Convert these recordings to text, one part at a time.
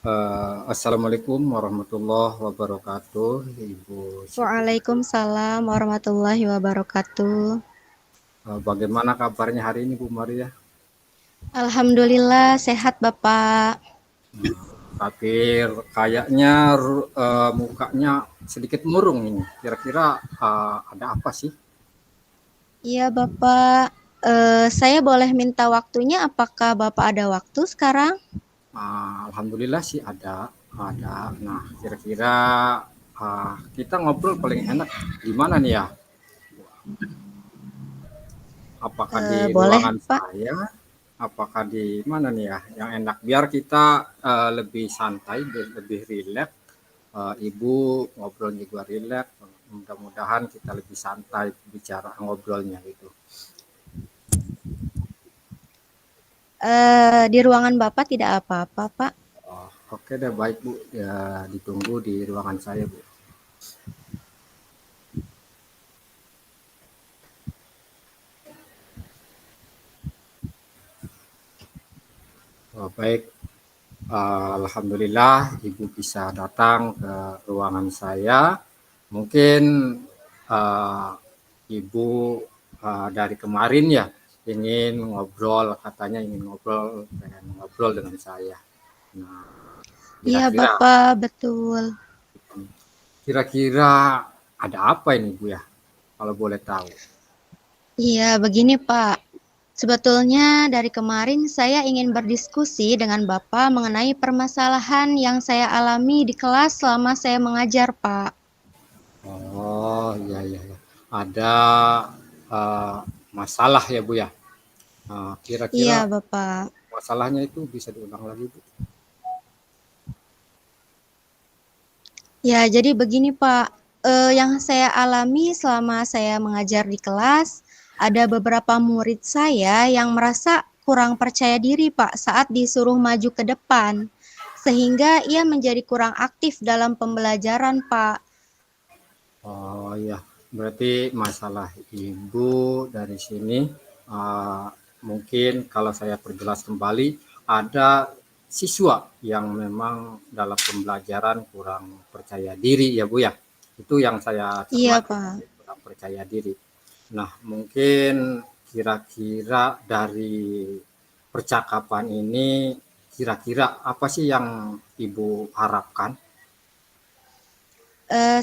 Assalamualaikum warahmatullahi wabarakatuh, Ibu Siti. Waalaikumsalam warahmatullahi wabarakatuh. Bagaimana kabarnya hari ini, Bu Maria? Alhamdulillah sehat Bapak. Tapi kayaknya mukanya sedikit murung ini. Kira-kira ada apa sih? Iya Bapak, saya boleh minta waktunya apakah Bapak ada waktu sekarang? Alhamdulillah sih ada. Nah, kira-kira kita ngobrol paling enak di mana nih ya? Apakah di Boleh ruangan Pak. saya? Apakah di mana nih ya yang enak? Biar kita lebih santai, lebih rileks. Ibu ngobrolnya juga rileks. Mudah-mudahan kita lebih santai bicara ngobrolnya gitu. Di ruangan Bapak tidak apa-apa Pak. Oke deh, baik Bu. Ya, ditunggu di ruangan saya Bu. Baik, Alhamdulillah Ibu bisa datang ke ruangan saya. Mungkin uh, Ibu dari kemarin ya ingin ngobrol, katanya ingin ngobrol, pengen ngobrol dengan saya. Nah, Iya kira-kira Bapak, betul. kira-kira ada apa ini Bu ya? Kalau boleh tahu. Iya begini Pak. Sebetulnya dari kemarin saya ingin berdiskusi dengan Bapak mengenai permasalahan yang saya alami di kelas selama saya mengajar Pak. Oh, iya iya iya. Ada uh, masalah ya Bu ya. Kira-kira Iya Bapak. masalahnya itu bisa diulang lagi Bu? Ya, jadi begini Pak, yang saya alami selama saya mengajar di kelas, ada beberapa murid saya yang merasa kurang percaya diri Pak saat disuruh maju ke depan, sehingga ia menjadi kurang aktif dalam pembelajaran Pak. Oh iya, berarti masalah ibu dari sini uh, mungkin kalau saya perjelas kembali ada siswa yang memang dalam pembelajaran kurang percaya diri ya Bu ya. Itu yang saya Iya cermati Pak. kurang percaya diri. Nah, mungkin kira-kira dari percakapan ini kira-kira apa sih yang Ibu harapkan?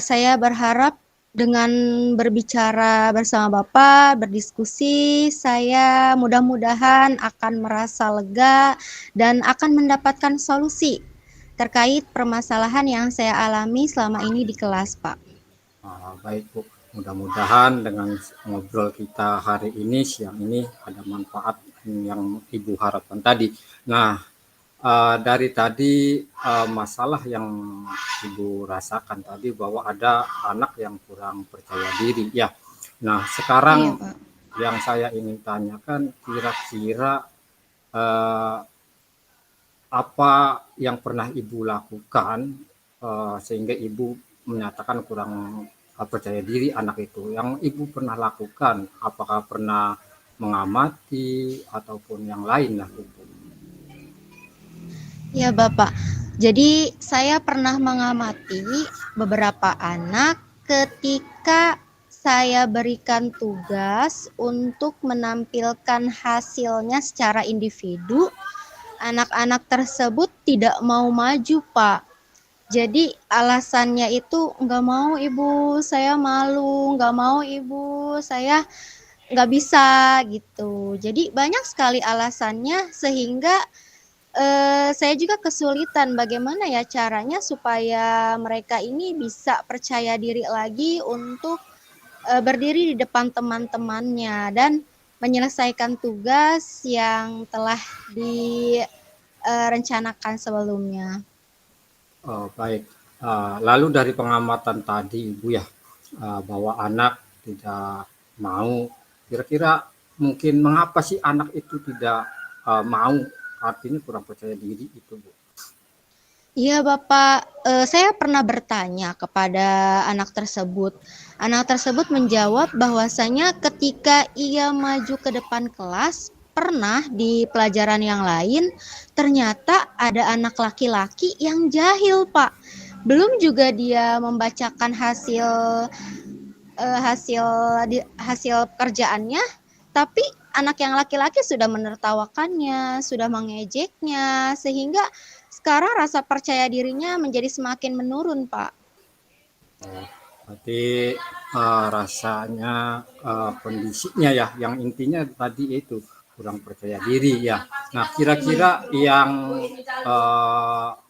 Saya berharap dengan berbicara bersama Bapak, berdiskusi, saya mudah-mudahan akan merasa lega dan akan mendapatkan solusi terkait permasalahan yang saya alami selama ini di kelas, Pak. Baik Bu, mudah-mudahan dengan ngobrol kita hari ini, siang ini ada manfaat yang Ibu harapkan tadi. Nah, dari tadi masalah yang Ibu rasakan tadi bahwa ada anak yang kurang percaya diri. Ya, nah sekarang Iya, Pak. yang saya ingin tanyakan kira-kira eh, apa yang pernah Ibu lakukan sehingga Ibu menyatakan kurang percaya diri anak itu? Yang Ibu pernah lakukan, apakah pernah mengamati ataupun yang lain lah gitu? Iya, Bapak. Jadi saya pernah mengamati beberapa anak ketika saya berikan tugas untuk menampilkan hasilnya secara individu, anak-anak tersebut tidak mau maju, Pak. Jadi alasannya itu nggak mau ibu, saya malu, nggak mau ibu, saya nggak bisa gitu. Jadi banyak sekali alasannya sehingga saya juga kesulitan bagaimana ya caranya supaya mereka ini bisa percaya diri lagi untuk berdiri di depan teman-temannya dan menyelesaikan tugas yang telah direncanakan sebelumnya. Oh, baik. Lalu dari pengamatan tadi, Ibu ya, bahwa anak tidak mau, kira-kira mungkin mengapa sih anak itu tidak mau, artinya kurang percaya diri itu, Bu? Iya Bapak, saya pernah bertanya kepada anak tersebut. Anak tersebut menjawab bahwasanya ketika ia maju ke depan kelas, pernah di pelajaran yang lain, ternyata ada anak laki-laki yang jahil, Pak. Belum juga dia membacakan hasil hasil pekerjaannya, tapi anak yang laki-laki sudah menertawakannya, sudah mengejeknya, sehingga sekarang rasa percaya dirinya menjadi semakin menurun, Pak. Berarti rasanya kondisinya ya, yang intinya tadi itu kurang percaya diri ya. Nah, kira-kira yang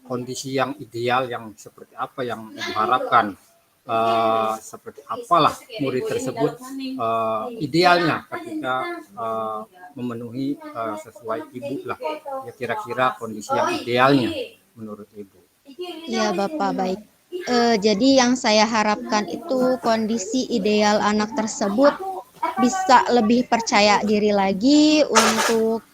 kondisi yang ideal yang seperti apa yang Ibu harapkan? Seperti apalah murid tersebut idealnya ketika memenuhi sesuai Ibu lah. Ya kira-kira kondisi yang idealnya menurut Ibu. Ya, Bapak, baik. Jadi yang saya harapkan itu kondisi ideal anak tersebut bisa lebih percaya diri lagi untuk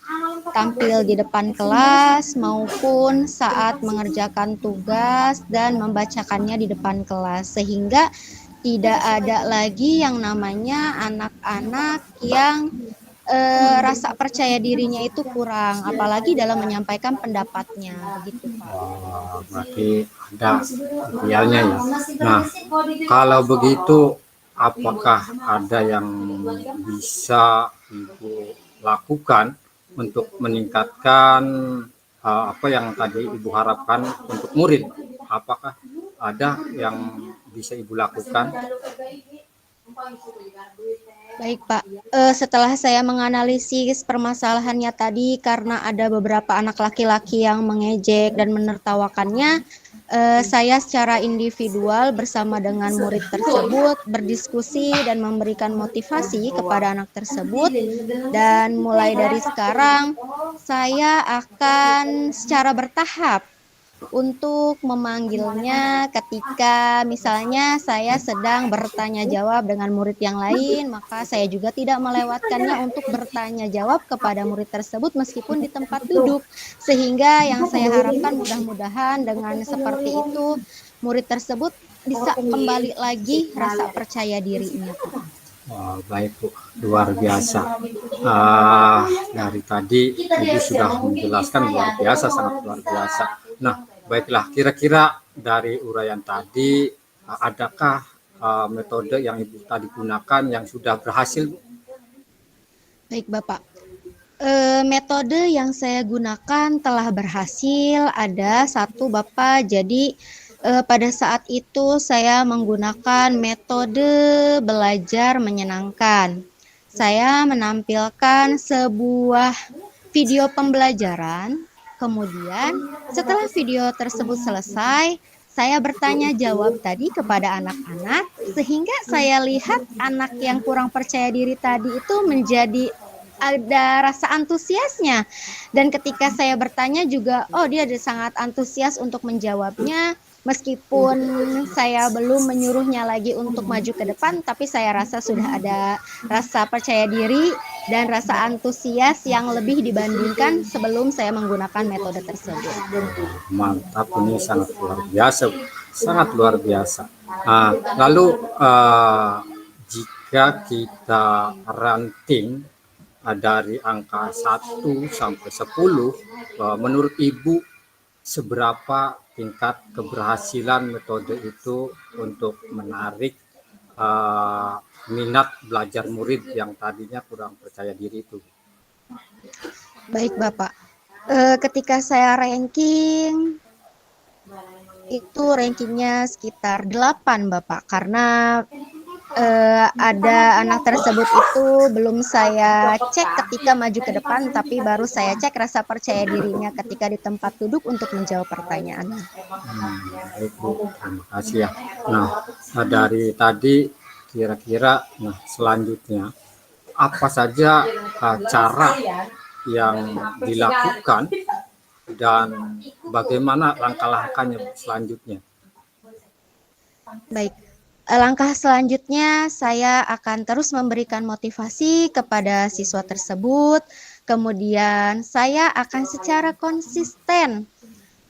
tampil di depan kelas maupun saat mengerjakan tugas dan membacakannya di depan kelas, sehingga tidak ada lagi yang namanya anak-anak yang rasa percaya dirinya itu kurang, apalagi dalam menyampaikan pendapatnya, begitu Pak. Berarti ada idealnya ya. Nah, kalau begitu apakah ada yang bisa Ibu lakukan untuk meningkatkan apa yang tadi Ibu harapkan untuk murid? Apakah ada yang bisa Ibu lakukan? Baik Pak, setelah saya menganalisis permasalahannya tadi karena ada beberapa anak laki-laki yang mengejek dan menertawakannya, saya secara individual bersama dengan murid tersebut berdiskusi dan memberikan motivasi kepada anak tersebut, dan mulai dari sekarang saya akan secara bertahap untuk memanggilnya ketika misalnya saya sedang bertanya jawab dengan murid yang lain, maka saya juga tidak melewatkannya untuk bertanya jawab kepada murid tersebut meskipun di tempat duduk, sehingga yang saya harapkan mudah-mudahan dengan seperti itu murid tersebut bisa kembali lagi rasa percaya dirinya. Wah, baik Bu, luar biasa. Dari tadi Ibu sudah menjelaskan luar biasa, sangat luar biasa. Nah, baiklah, kira-kira dari uraian tadi, adakah metode yang Ibu tadi gunakan yang sudah berhasil? Baik Bapak, metode yang saya gunakan telah berhasil, ada satu Bapak. Jadi pada saat itu saya menggunakan metode belajar menyenangkan. Saya menampilkan sebuah video pembelajaran. Kemudian setelah video tersebut selesai, saya bertanya jawab tadi kepada anak-anak, sehingga saya lihat anak yang kurang percaya diri tadi itu menjadi ada rasa antusiasnya. Dan ketika saya bertanya juga, dia sangat antusias untuk menjawabnya. Meskipun saya belum menyuruhnya lagi untuk maju ke depan, tapi saya rasa sudah ada rasa percaya diri dan rasa antusias yang lebih dibandingkan sebelum saya menggunakan metode tersebut. Mantap, ini sangat luar biasa, sangat luar biasa. Lalu jika kita ranting dari angka 1 sampai 10, menurut Ibu seberapa tingkat keberhasilan metode itu untuk menarik minat belajar murid yang tadinya kurang percaya diri itu? Baik Bapak, ketika saya ranking itu rankingnya sekitar 8 Bapak, karena ada anak tersebut itu belum saya cek ketika maju ke depan, tapi baru saya cek rasa percaya dirinya ketika di tempat duduk untuk menjawab pertanyaan. Baik Bu, terima kasih ya. Nah, dari tadi kira-kira selanjutnya apa saja cara yang dilakukan dan bagaimana langkah-langkahnya selanjutnya? Baik. Langkah selanjutnya saya akan terus memberikan motivasi kepada siswa tersebut. Kemudian saya akan secara konsisten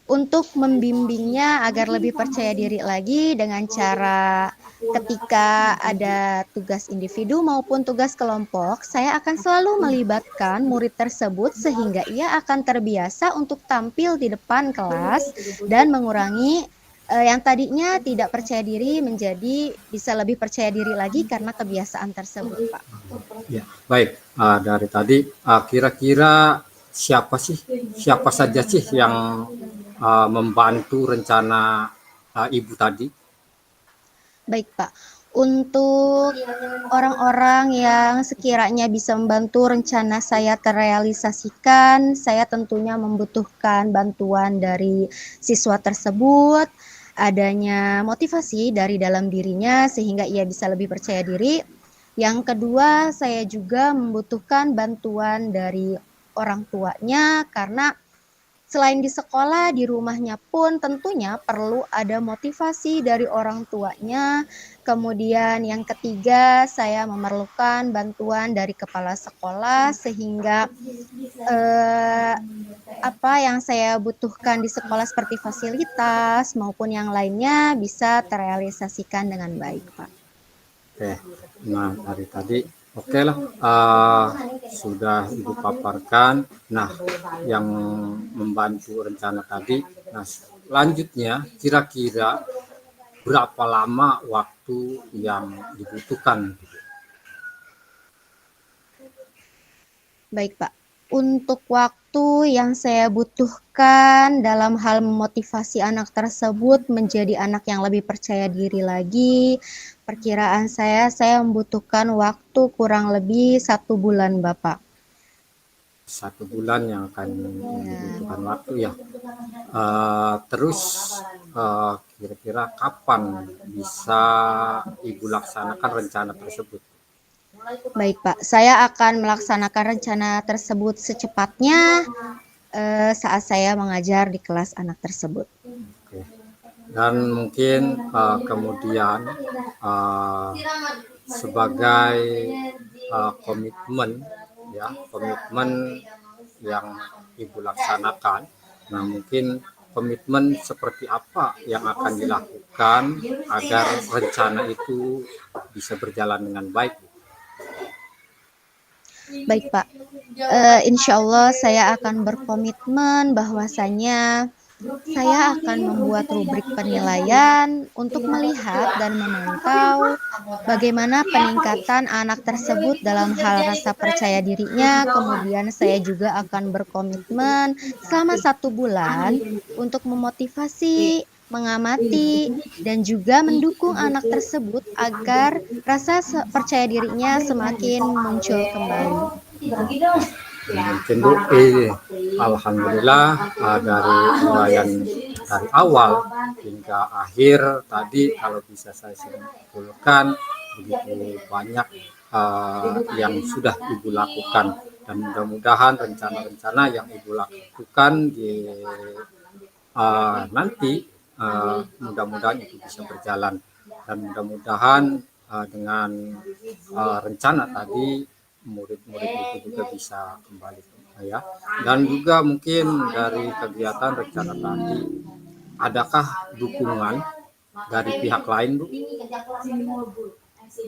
untuk membimbingnya agar lebih percaya diri lagi dengan cara Ketika ada tugas individu maupun tugas kelompok, saya akan selalu melibatkan murid tersebut sehingga ia akan terbiasa untuk tampil di depan kelas dan mengurangi yang tadinya tidak percaya diri menjadi bisa lebih percaya diri lagi karena kebiasaan tersebut, Pak. Ya, baik. Dari tadi kira-kira siapa saja sih yang membantu rencana Ibu tadi? Baik, Pak. Untuk orang-orang yang sekiranya bisa membantu rencana saya terrealisasikan, saya tentunya membutuhkan bantuan dari siswa tersebut, adanya motivasi dari dalam dirinya sehingga ia bisa lebih percaya diri. Yang kedua, saya juga membutuhkan bantuan dari orang tuanya karena selain di sekolah, di rumahnya pun tentunya perlu ada motivasi dari orang tuanya. Kemudian yang ketiga, saya memerlukan bantuan dari kepala sekolah sehingga apa yang saya butuhkan di sekolah seperti fasilitas maupun yang lainnya bisa terrealisasikan dengan baik, Pak. Oke, nah dari tadi oke lah, sudah Ibu paparkan. Nah, yang membantu rencana tadi. Nah, selanjutnya kira-kira berapa lama waktu yang dibutuhkan? Baik, Pak. Untuk waktu yang saya butuhkan dalam hal memotivasi anak tersebut menjadi anak yang lebih percaya diri lagi, perkiraan saya membutuhkan waktu kurang lebih 1 bulan, Bapak. 1 bulan yang akan dibutuhkan waktu ya. Terus kira-kira kapan bisa Ibu laksanakan rencana tersebut? Baik, Pak. Saya akan melaksanakan rencana tersebut secepatnya saat saya mengajar di kelas anak tersebut. Oke. Dan mungkin kemudian sebagai komitmen yang Ibu laksanakan. Nah, mungkin komitmen seperti apa yang akan dilakukan agar rencana itu bisa berjalan dengan baik? Baik, Pak. Insya Allah saya akan berkomitmen bahwasanya saya akan membuat rubrik penilaian untuk melihat dan memantau bagaimana peningkatan anak tersebut dalam hal rasa percaya dirinya. Kemudian saya juga akan berkomitmen selama 1 bulan untuk memotivasi, mengamati, dan juga mendukung anak tersebut agar rasa percaya dirinya semakin muncul kembali. Mungkin Bu, alhamdulillah dari uraian dari awal hingga akhir tadi kalau bisa saya simpulkan begitu banyak yang sudah Ibu lakukan, dan mudah-mudahan rencana-rencana yang Ibu lakukan di nanti mudah-mudahan itu bisa berjalan, dan mudah-mudahan dengan rencana tadi murid-murid itu juga bisa kembali ya. Dan juga mungkin dari kegiatan rencana tadi, adakah dukungan dari pihak lain, Bu?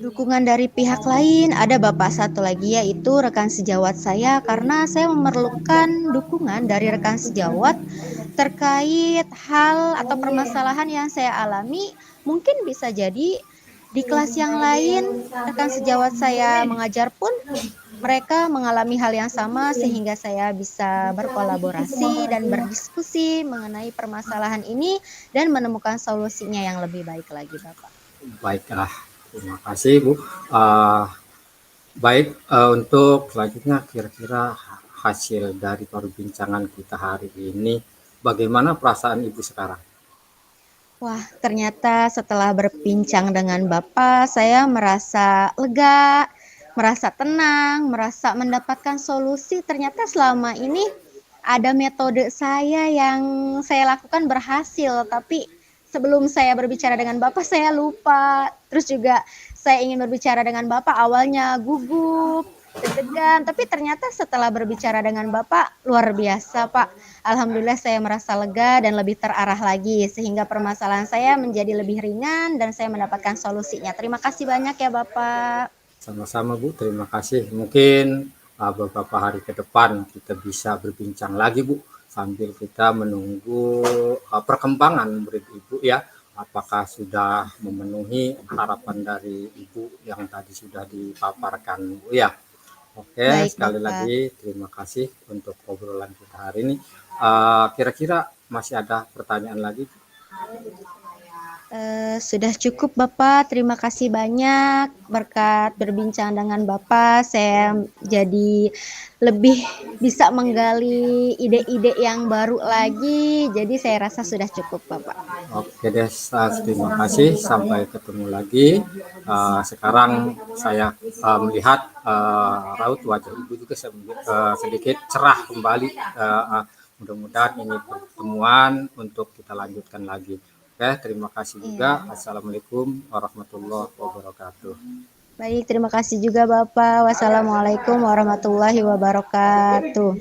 Dukungan dari pihak lain ada, Bapak, satu lagi yaitu rekan sejawat saya karena saya memerlukan dukungan dari rekan sejawat terkait hal atau permasalahan yang saya alami. Mungkin bisa jadi di kelas yang lain rekan sejawat saya mengajar pun mereka mengalami hal yang sama sehingga saya bisa berkolaborasi dan berdiskusi mengenai permasalahan ini dan menemukan solusinya yang lebih baik lagi, Bapak. Baiklah, terima kasih Bu. Baik, untuk selanjutnya kira-kira hasil dari perbincangan kita hari ini, bagaimana perasaan Ibu sekarang? Wah, ternyata setelah berbincang dengan Bapak, saya merasa lega, merasa tenang, merasa mendapatkan solusi. Ternyata selama ini ada metode saya yang saya lakukan berhasil, tapi sebelum saya berbicara dengan Bapak, saya lupa. Terus juga saya ingin berbicara dengan Bapak, awalnya gugup, deg-degan, tapi ternyata setelah berbicara dengan Bapak luar biasa, Pak. Alhamdulillah saya merasa lega dan lebih terarah lagi sehingga permasalahan saya menjadi lebih ringan dan saya mendapatkan solusinya. Terima kasih banyak ya Bapak. Sama-sama Bu, terima kasih. Mungkin beberapa hari ke depan kita bisa berbincang lagi Bu, sambil kita menunggu perkembangan murid Ibu ya. Apakah sudah memenuhi harapan dari Ibu yang tadi sudah dipaparkan Bu ya. Oke, Baik sekali Bapak. lagi terima kasih untuk obrolan kita hari ini. Kira-kira masih ada pertanyaan lagi? Sudah cukup Bapak, terima kasih banyak. Berkat berbincang dengan Bapak, saya jadi lebih bisa menggali ide-ide yang baru lagi. Jadi saya rasa sudah cukup Bapak. Oke deh, terima kasih. Sampai ketemu lagi. Sekarang saya melihat raut wajah Ibu juga sedikit cerah kembali. Mudah-mudahan ini pertemuan untuk kita lanjutkan lagi. Oke, terima kasih juga. Iya. Assalamualaikum warahmatullahi wabarakatuh. Baik, terima kasih juga Bapak. Wassalamualaikum warahmatullahi wabarakatuh.